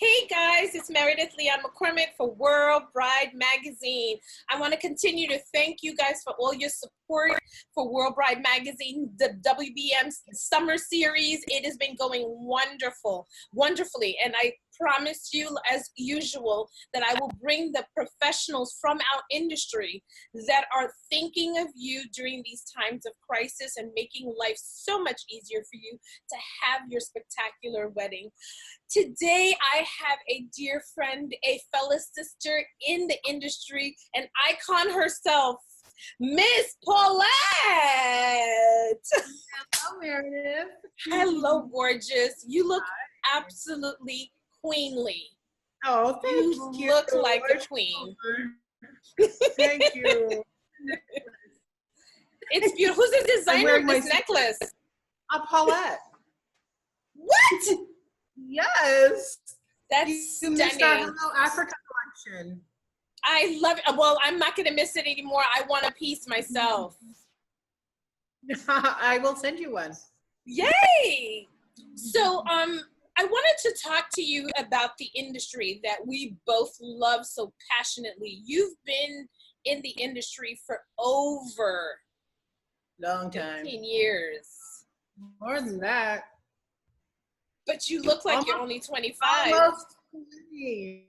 Hey guys, it's Meredith Leon McCormick for World Bride Magazine. I want to continue to thank you guys for all your support for World Bride Magazine, the WBM summer series. It has been going wonderfully, and I promise you, as usual, that I will bring the professionals from our industry that are thinking of you during these times of crisis and making life so much easier for you to have your spectacular wedding. Today, I have a dear friend, a fellow sister in the industry, an icon herself, Miss Paulette. Hello, Meredith. Hello, gorgeous. You look absolutely queenly. Oh, thank you. You look like a queen. Thank you. It's beautiful. Who's the designer of this necklace? Paulette. What? Yes. That's you missed our Hello Africa collection. I love it. Well, I'm not going to miss it anymore. I want a piece myself. I will send you one. Yay! So, I wanted to talk to you about the industry that we both love so passionately. You've been in the industry for over long time. 15 years. More than that. But you look like you're only 25. Almost 20.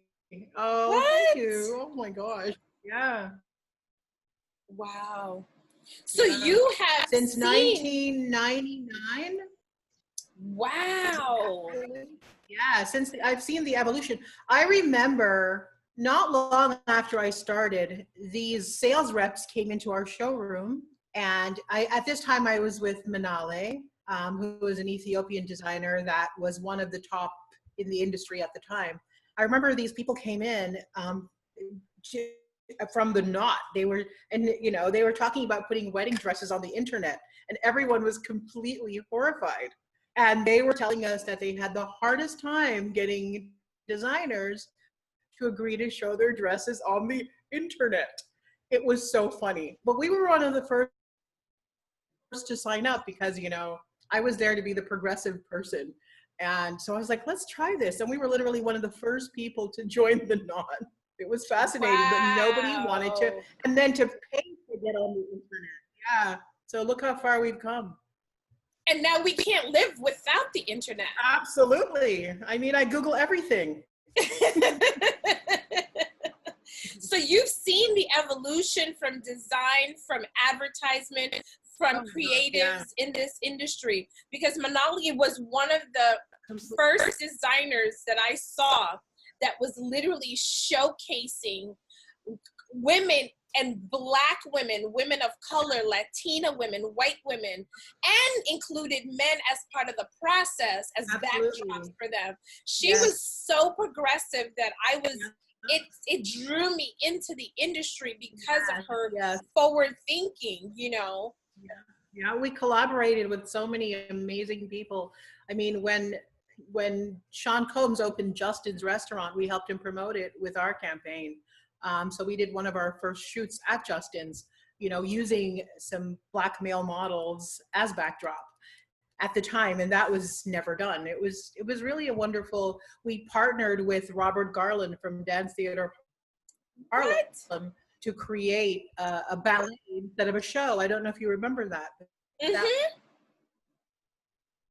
Oh, what? Thank you. Oh my gosh. Yeah. Wow. So you have since 1999. Wow. Yeah, since I've seen the evolution. I remember not long after I started, these sales reps came into our showroom, and at this time I was with Manale, who was an Ethiopian designer that was one of the top in the industry at the time. I remember these people came in from the knot. They were talking about putting wedding dresses on the internet, and everyone was completely horrified. And they were telling us that they had the hardest time getting designers to agree to show their dresses on the internet. It was so funny. But we were one of the first to sign up because, I was there to be the progressive person. And so I was like, let's try this. And we were literally one of the first people to join the knot. It was fascinating, but nobody wanted to. And then to pay to get on the internet. Yeah. So look how far we've come. And now we can't live without the internet. Absolutely. I mean, I Google everything. So you've seen the evolution from design, from advertisement, from creatives in this industry. Because Manali was one of the first designers that I saw that was literally showcasing women and Black women, women of color, Latina women, white women, and included men as part of the process as backdrops for them. She was so progressive that I was, it drew me into the industry because of her forward thinking, Yeah, we collaborated with so many amazing people. I mean, when Sean Combs opened Justin's restaurant, we helped him promote it with our campaign. So we did one of our first shoots at Justin's, using some Black male models as backdrop at the time, and that was never done. It was really a wonderful. We partnered with Robert Garland from Dance Theater Harlem to create a ballet instead of a show. I don't know if you remember that. That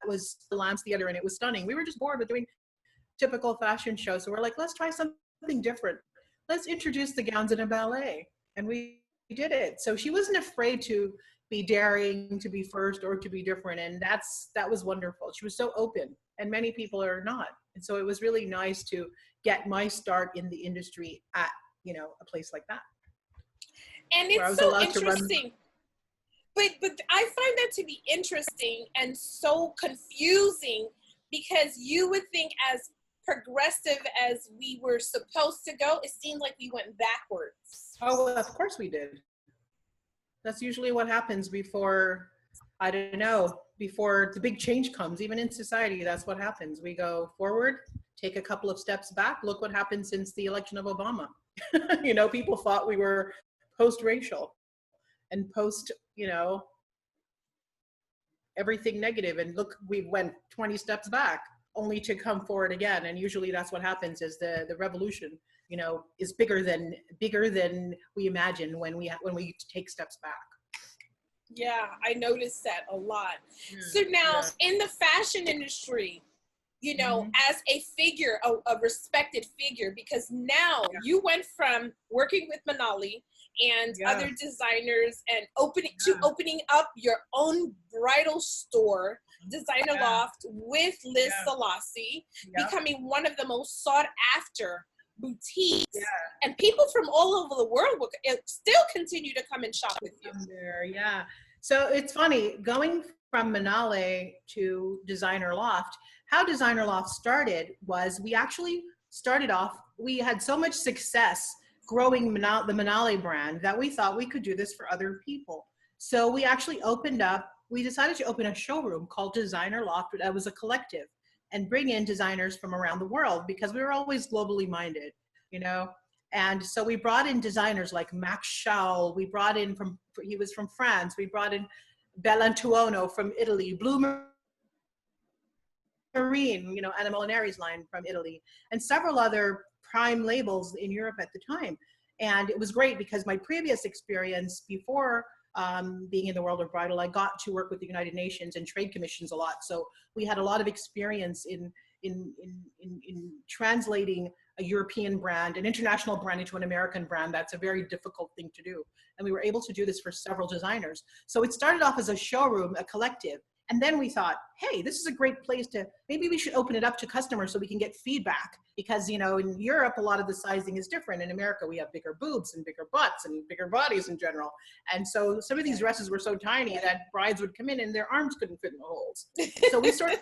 was the Lambs Theater, and it was stunning. We were just bored with doing typical fashion shows, so we're like, let's try something different. Let's introduce the gowns in a ballet. And we did it. So she wasn't afraid to be daring, to be first, or to be different. And that was wonderful. She was so open, and many people are not. And so it was really nice to get my start in the industry at, a place like that. And it's so interesting. But I find that to be interesting and so confusing, because you would think as progressive as we were supposed to go, it seemed like we went backwards. Oh, well, of course we did. That's usually what happens before the big change comes. Even in society, that's what happens. We go forward, take a couple of steps back. Look what happened since the election of Obama. People thought we were post-racial and post, everything negative. And look, we went 20 steps back. only to come forward again. And usually that's what happens, is the revolution, you know, is bigger than we imagine when we take steps back. Yeah, I noticed that a lot. Yeah, So now yeah. in the fashion industry, you know, as a figure, a respected figure, because now you went from working with Manali and other designers and opening up your own bridal store, Designer Loft, with Liz Selassie, becoming one of the most sought after boutiques, and people from all over the world will still continue to come and shop with you. There, so it's funny going from Manale to Designer Loft. How Designer Loft started was, we actually started off, we had so much success growing the Manale brand that we thought we could do this for other people. So we actually we decided to open a showroom called Designer Loft. That was a collective, and bring in designers from around the world, because we were always globally minded, you know. And so we brought in designers like Max Schaul. We brought in he was from France. We brought in Bellantuono from Italy, Blue Marine, you know, Anna Molinari's line from Italy, and several other prime labels in Europe at the time. And it was great because my previous experience before being in the world of bridal, I got to work with the United Nations and trade commissions a lot. So we had a lot of experience in translating a European brand, an international brand, into an American brand. That's a very difficult thing to do. And we were able to do this for several designers. So it started off as a showroom, a collective. And then we thought, hey, this is a great place maybe we should open it up to customers so we can get feedback. Because, you know, in Europe, a lot of the sizing is different. In America, we have bigger boobs and bigger butts and bigger bodies in general. And so some of these dresses were so tiny that brides would come in and their arms couldn't fit in the holes. So we started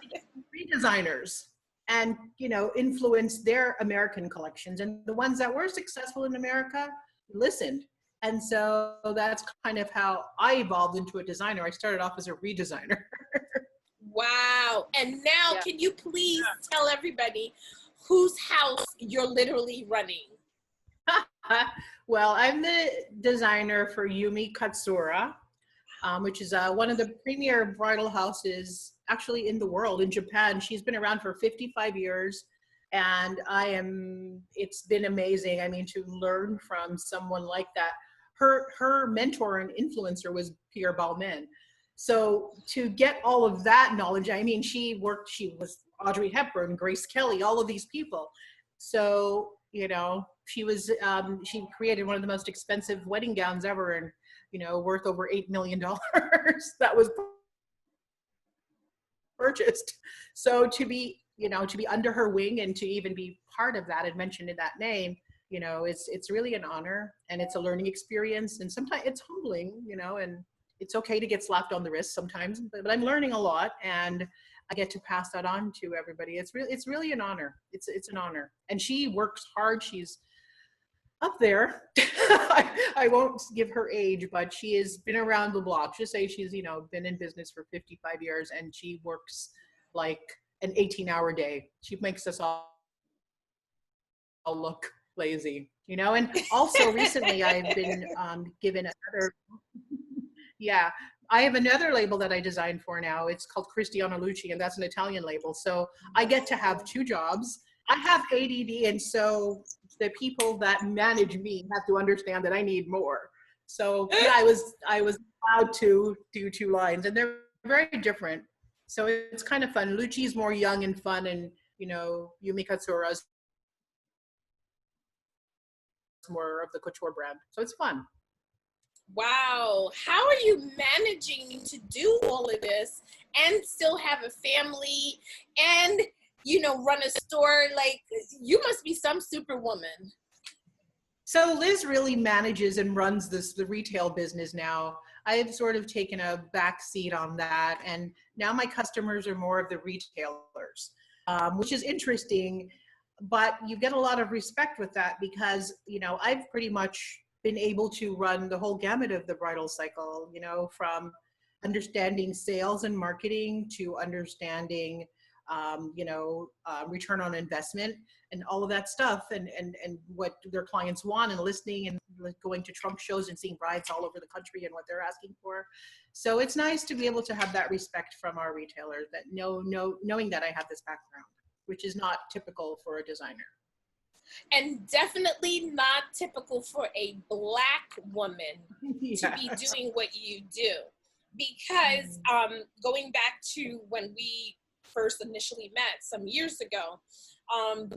redesigners and, you know, influence their American collections. And the ones that were successful in America listened. And so that's kind of how I evolved into a designer. I started off as a redesigner. Wow. And now can you please tell everybody whose house you're literally running? Well, I'm the designer for Yumi Katsura, which is one of the premier bridal houses actually in the world, in Japan. She's been around for 55 years. And it's been amazing. I mean, to learn from someone like that. Her mentor and influencer was Pierre Balmain. So to get all of that knowledge, I mean, she was Audrey Hepburn, Grace Kelly, all of these people. So, you know, she created one of the most expensive wedding gowns ever, and, you know, worth over $8 million that was purchased. So to be under her wing and to even be part of that and mentioned in that name, you know, it's really an honor, and it's a learning experience, and sometimes it's humbling, you know, and it's okay to get slapped on the wrist sometimes, but I'm learning a lot, and I get to pass that on to everybody. It's really an honor. It's an honor. And she works hard. She's up there. I won't give her age, but she has been around the block. Just say she's, you know, been in business for 55 years, and she works like an 18-hour day. She makes us all look lazy, you know. And also recently I've been given another I have another label that I designed for now. It's called Cristiano Lucci, and that's an Italian label. So I get to have 2 jobs. I have ADD, and so the people that manage me have to understand that I need more. So yeah, I was allowed to do 2 lines, and they're very different. So it's kind of fun. Lucci's more young and fun, and, you know, Yumi Katsura's more of the couture brand. So it's fun. Wow. How are you managing to do all of this and still have a family and, you know, run a store? Like, you must be some superwoman. So Liz really manages and runs the retail business now. I've sort of taken a back seat on that, and now my customers are more of the retailers, which is interesting, but you get a lot of respect with that because, you know, I've pretty much been able to run the whole gamut of the bridal cycle, you know, from understanding sales and marketing to understanding, return on investment and all of that stuff, and what their clients want, and listening and going to trunk shows and seeing brides all over the country and what they're asking for. So it's nice to be able to have that respect from our retailers, that knowing that I have this background. which is not typical for a designer. And definitely not typical for a Black woman Yes. to be doing what you do. Because going back to when we first initially met some years ago,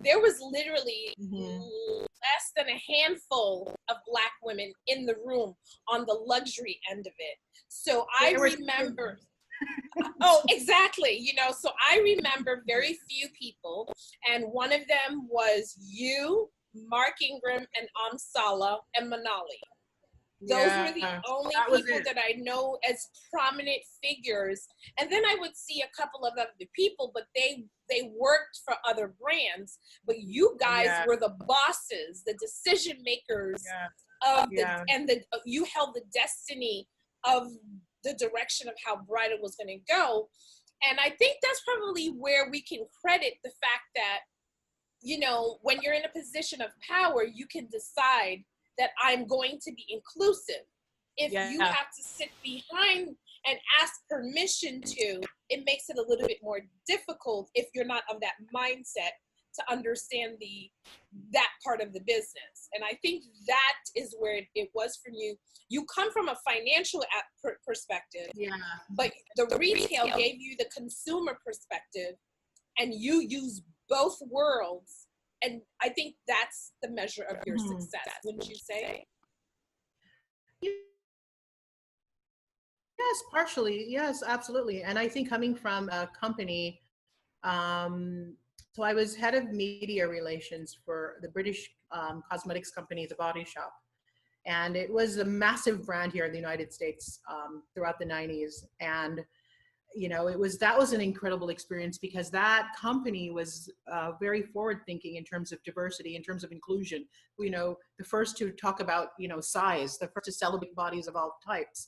there was literally less than a handful of Black women in the room on the luxury end of it. So I remember, oh, exactly. You know, so I remember very few people, and one of them was you, Mark Ingram, and Amsala and Manali. Those were the only people that I know as prominent figures. And then I would see a couple of other people, but they worked for other brands. But you guys were the bosses, the decision makers of you held the destiny of the direction of how Bridal was going to go. And I think that's probably where we can credit the fact that, you know, when you're in a position of power, you can decide that I'm going to be inclusive. If you have to sit behind and ask permission to, it makes it a little bit more difficult if you're not of that mindset to understand that part of the business. And I think that is where it was from you. You come from a financial perspective, but the retail gave you the consumer perspective, and you use both worlds. And I think that's the measure of your success, wouldn't you say? Yes, partially. Yes, absolutely. And I think coming from a company, so I was head of media relations for the British cosmetics company, The Body Shop. And it was a massive brand here in the United States throughout the 90s. And you know, that was an incredible experience because that company was very forward thinking in terms of diversity, in terms of inclusion. You know, the first to talk about, you know, size, the first to celebrate bodies of all types.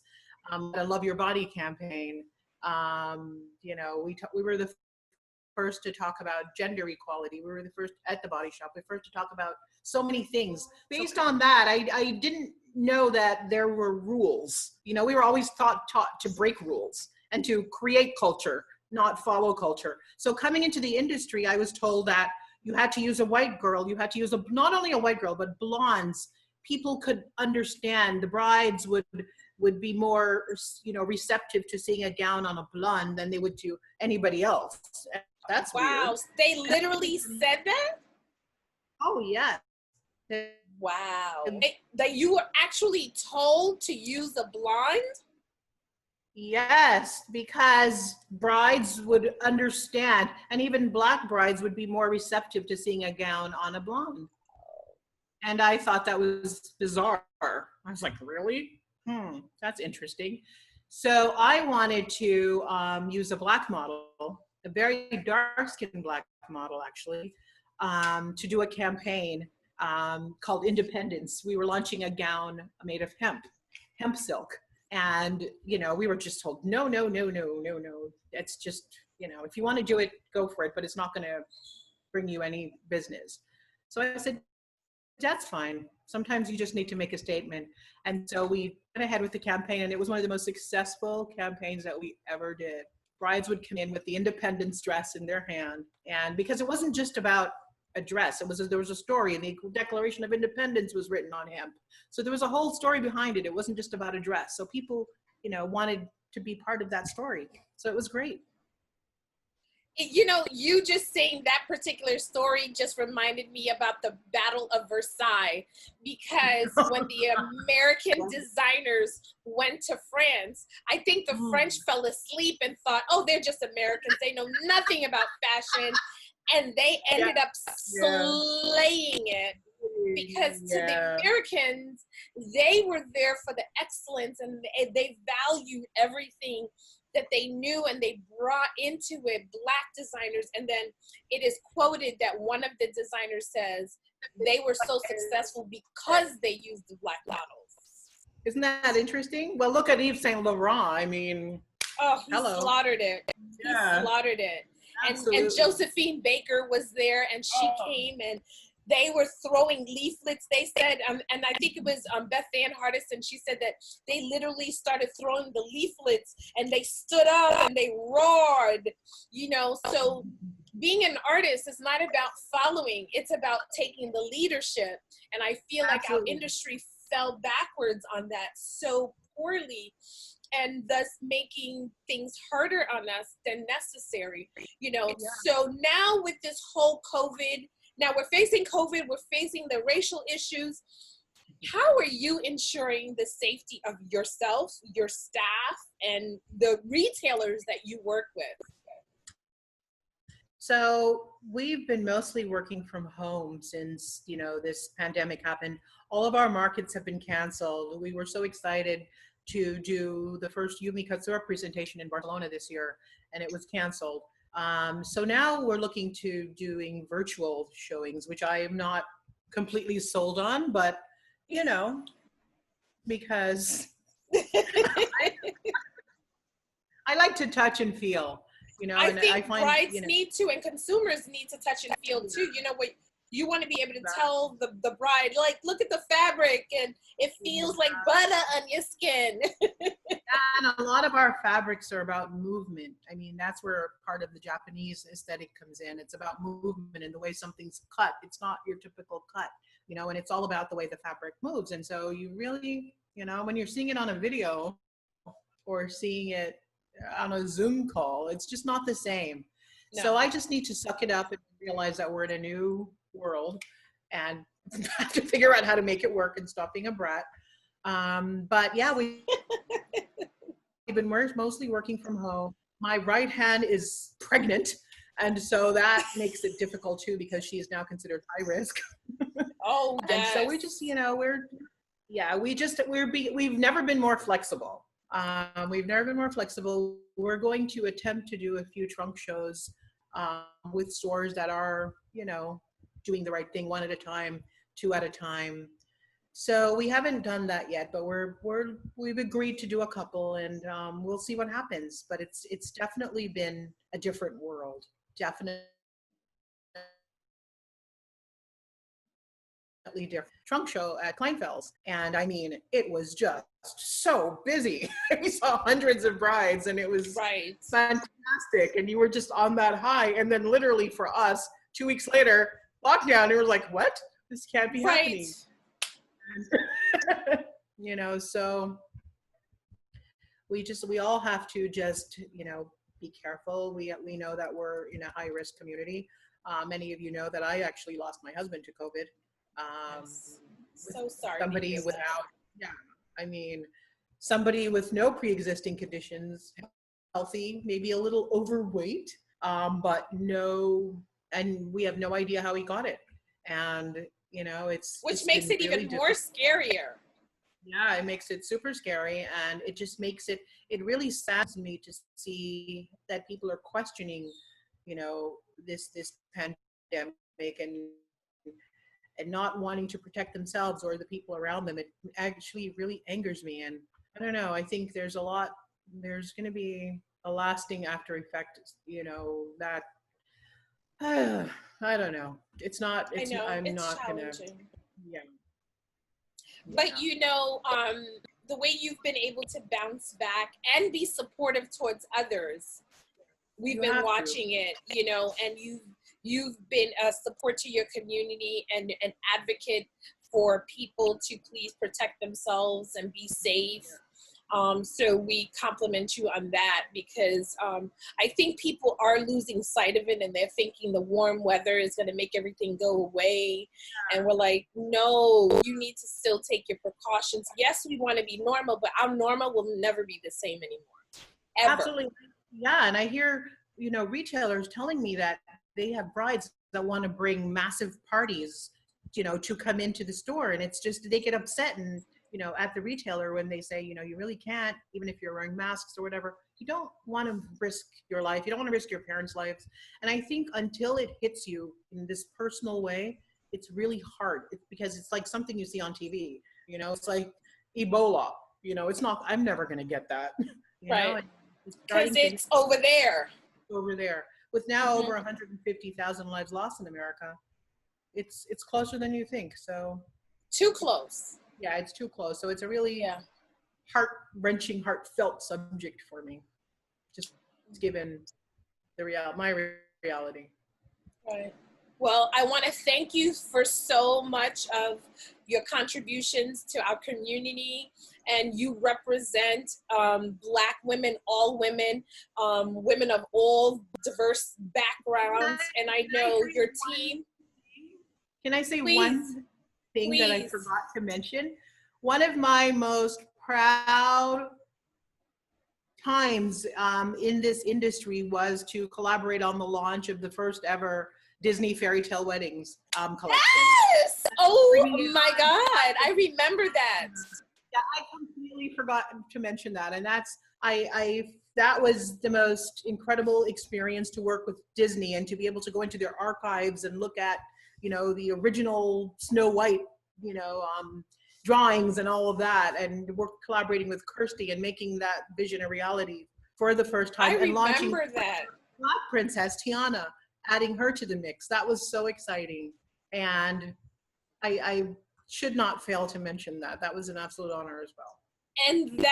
I Love Your Body campaign. You know, we were the first to talk about gender equality. We were the first at The Body Shop. We were first to talk about so many things. Based on that, I didn't know that there were rules. You know, we were always taught to break rules and to create culture, not follow culture. So coming into the industry, I was told that you had to use a white girl, you had to use not only a white girl, but blondes. People could understand, the brides would be more, you know, receptive to seeing a gown on a blonde than they would to anybody else. That's wow. weird. They literally said that? Oh, yeah. Wow. That you were actually told to use a blonde? Yes, because brides would understand, and even Black brides would be more receptive to seeing a gown on a blonde. And I thought that was bizarre. I was like, really? That's interesting. So I wanted to use a Black model, a very dark-skinned Black model, actually, to do a campaign called Independence. We were launching a gown made of hemp silk. And, you know, we were just told, no. It's just, you know, if you want to do it, go for it, but it's not going to bring you any business. So I said, that's fine. Sometimes you just need to make a statement. And so we went ahead with the campaign, and it was one of the most successful campaigns that we ever did. Brides would come in with the Independence dress in their hand. And because it wasn't just about a dress, there was a story, and the Declaration of Independence was written on hemp. So there was a whole story behind it. It wasn't just about a dress. So people, you know, wanted to be part of that story. So it was great. You know, you just saying that particular story just reminded me about the Battle of Versailles, because when the American designers went to France, I think the French fell asleep and thought, oh, they're just Americans. They know nothing about fashion. And they ended up slaying it, because to the Americans, they were there for the excellence, and they valued everything that they knew, and they brought into it Black designers. And then it is quoted that one of the designers says they were so successful because they used the Black models. Isn't that interesting? Well, look at Yves Saint Laurent. I mean, he slaughtered it. He slaughtered it. And Josephine Baker was there, and she came, and they were throwing leaflets. They said, and I think it was Beth Ann Hardison, she said that they literally started throwing the leaflets, and they stood up and they roared, you know. So being an artist is not about following, it's about taking the leadership. And I feel like our Absolutely. industry fell backwards on that so poorly, and thus making things harder on us than necessary. You know, Yeah. so now with this whole COVID, now we're facing COVID, we're facing the racial issues. How are you ensuring the safety of yourself, your staff, and the retailers that you work with? So we've been mostly working from home since, you know, this pandemic happened. All of our markets have been canceled. We were so excited to do the first Yumi Katsura presentation in Barcelona this year, and it was canceled. So now we're looking to doing virtual showings, which I am not completely sold on, but you know, because I like to touch and feel, you know, I and I think find, brides you know, need to, and consumers need to touch and feel too. You know what? You want to be able to Exactly. tell the bride, like, look at the fabric and it feels like butter on your skin. and a lot of our fabrics are about movement. I mean, that's where part of the Japanese aesthetic comes in. It's about movement and the way something's cut. It's not your typical cut, you know, and it's all about the way the fabric moves. And so you really, you know, when you're seeing it on a video or seeing it on a Zoom call, it's just not the same. No. So I just need to suck it up and realize that we're in a new world and have to figure out how to make it work and stop being a brat. But yeah, we've been mostly working from home. My right hand is pregnant, and so that makes it difficult too because she is now considered high risk. Oh, And yes. so we just, you know, we've never been more flexible. We've never been more flexible. We're going to attempt to do a few trunk shows with stores that are, you know, doing the right thing, one at a time, two at a time. So we haven't done that yet, but we've agreed to do a couple, and we'll see what happens. But it's definitely been a different world. Definitely different. Trunk show at Kleinfeld's, and I mean, it was just so busy. We saw hundreds of brides, and it was right. fantastic. And you were just on that high, and then literally for us, 2 weeks later, lockdown. And we were like, "What? This can't be happening." You know, so we all have to just, you know, be careful. We know that we're in a high risk community. Many of you know that I actually lost my husband to COVID. Yes. So sorry. Somebody without, yeah, I mean, somebody with no pre-existing conditions, healthy, maybe a little overweight, but no, and we have no idea how he got it. And, you know, which makes it really even more scarier. Yeah, it makes it super scary, and it just makes it really saddens me to see that people are questioning, you know, this pandemic and not wanting to protect themselves or the people around them. It actually really angers me, and I don't know. I think there's going to be a lasting after effect, you know, that I don't know. It's not. I know I'm it's not gonna. challenging. Yeah. But you know, the way you've been able to bounce back and be supportive towards others, we've been watching it, you know, and you've been a support to your community and an advocate for people to please protect themselves and be safe. So we compliment you on that, because I think people are losing sight of it, and they're thinking the warm weather is going to make everything go away. And we're like, no, you need to still take your precautions. Yes, we want to be normal, but our normal will never be the same anymore. Ever. Absolutely. Yeah. And I hear, you know, retailers telling me that they have brides that want to bring massive parties, you know, to come into the store. And it's just, they get upset and, you know, at the retailer when they say, you know, you really can't, even if you're wearing masks or whatever, you don't want to risk your life. You don't want to risk your parents' lives. And I think until it hits you in this personal way, it's really hard. It's because it's like something you see on TV, you know, it's like Ebola, you know, it's not, I'm never going to get that, you know, because it's over there. Over there. With now over 150,000 lives lost in America, it's closer than you think. So too close. Yeah, it's too close. So it's a really heart-wrenching, heartfelt subject for me, just given the my reality. Right. Well, I want to thank you for so much of your contributions to our community, and you represent Black women, all women, women of all diverse backgrounds, and I know your team. Can I say Please, one thing that I please. forgot to mention? One of my most proud times in this industry was to collaborate on the launch of the first ever Disney Fairy Tale Weddings collection. Yes! Oh my God, I remember that. Yeah, I completely forgot to mention that, and that was the most incredible experience to work with Disney and to be able to go into their archives and look at, you know, the original Snow White, you know, drawings and all of that, and work collaborating with Kirsty and making that vision a reality for the first time, and launching that Black Princess Tiana, adding her to the mix. That was so exciting, and I should not fail to mention that. That was an absolute honor as well. And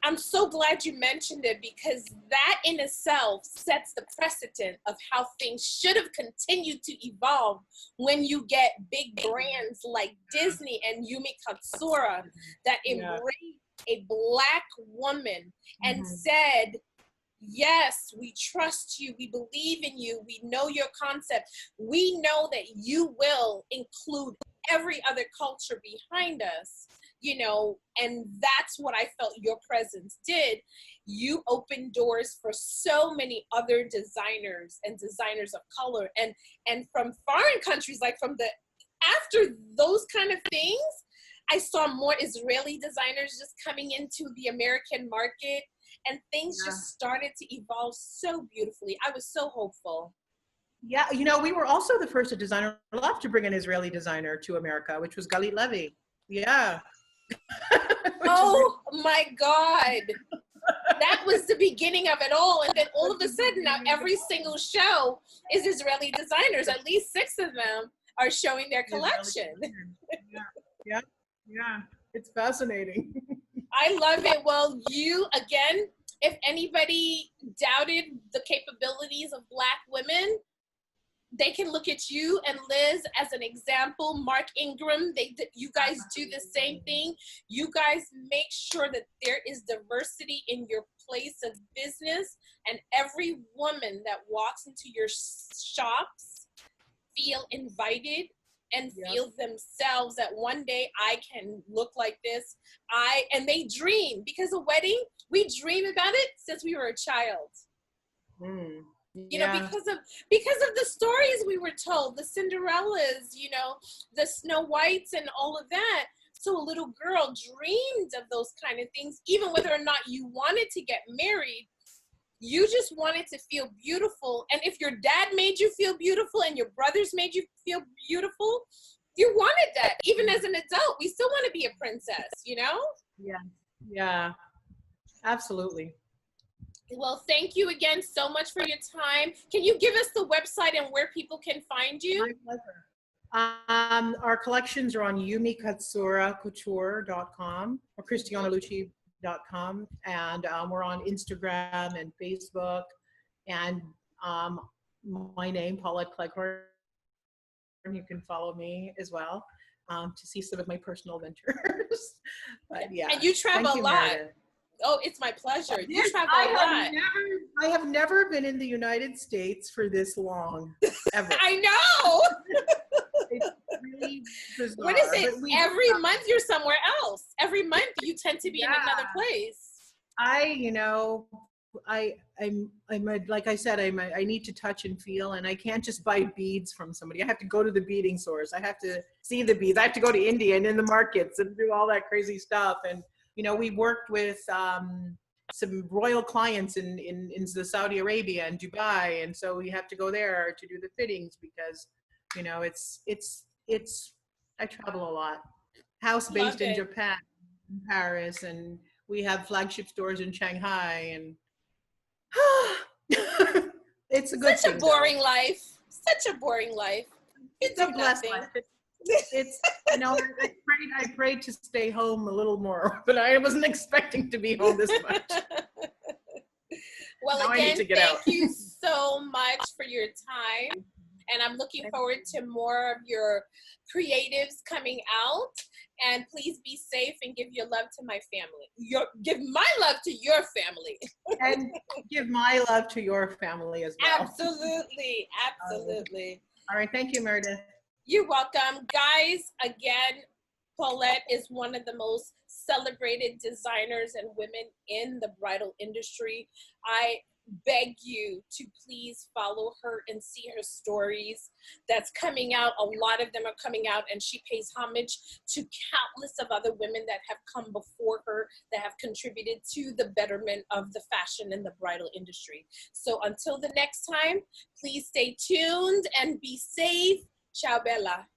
I'm so glad you mentioned it, because that in itself sets the precedent of how things should have continued to evolve when you get big brands like Disney and Yumi Katsura that embraced a Black woman and said, yes, we trust you, we believe in you, we know your concept, we know that you will include every other culture behind us, you know, and that's what I felt your presence did. You opened doors for so many other designers and designers of color, and from foreign countries, like from the, after those kind of things, I saw more Israeli designers just coming into the American market, and things just started to evolve so beautifully. I was so hopeful. Yeah, you know, we were also the first designer left to bring an Israeli designer to America, which was Galit Levy. Yeah. Oh my God. That was the beginning of it all. And then all of a sudden now every single show is Israeli designers. At least 6 of them are showing their collection. Yeah. It's fascinating. I love it. Well, you, again, if anybody doubted the capabilities of Black women, they can look at you and Liz as an example. Mark Ingram, you guys do the same thing. You guys make sure that there is diversity in your place of business, and every woman that walks into your shops feel invited and feel themselves that one day I can look like this. And they dream, because a wedding, we dream about it since we were a child. You know, because of the stories we were told, the Cinderellas, you know, the Snow Whites and all of that. So a little girl dreamed of those kind of things, even whether or not you wanted to get married. You just wanted to feel beautiful. And if your dad made you feel beautiful and your brothers made you feel beautiful, you wanted that. Even as an adult, we still want to be a princess, you know? Yeah, absolutely. Well, thank you again so much for your time. Can you give us the website and where people can find you? My pleasure. Our collections are on yumikatsuraCouture.com or CristianoLucci.com, and we're on Instagram and Facebook, and my name, Paulette Cleghorn. You can follow me as well to see some of my personal ventures. But yeah, and you travel a lot. Meredith. Oh, it's my pleasure. You travel a lot. I have never been in the United States for this long, ever. I know. It's really bizarre. What is it? Every month you're somewhere else. Every month you tend to be in another place. I'm like I said, I need to touch and feel, and I can't just buy beads from somebody. I have to go to the beading source. I have to see the beads. I have to go to India and in the markets and do all that crazy stuff. And you know, we worked with some royal clients in the Saudi Arabia and Dubai, and so we have to go there to do the fittings because, you know, it's I travel a lot. House based in Japan, in Paris, and we have flagship stores in Shanghai, and it's a good Such a boring life. Such a boring life. It's a blessed life. It's you know, I prayed to stay home a little more, but I wasn't expecting to be home this much. Well, Now I need again, to get thank out. you so much for your time. And I'm looking forward to more of your creatives coming out. And please be safe and give your love to my family. Give my love to your family. And give my love to your family as well. Absolutely. Absolutely. All right. Thank you, Meredith. You're welcome. Guys, again, Paulette is one of the most celebrated designers and women in the bridal industry. I beg you to please follow her and see her stories that's coming out. A lot of them are coming out, and she pays homage to countless of other women that have come before her that have contributed to the betterment of the fashion and the bridal industry. So until the next time, please stay tuned and be safe. Ciao, Bella.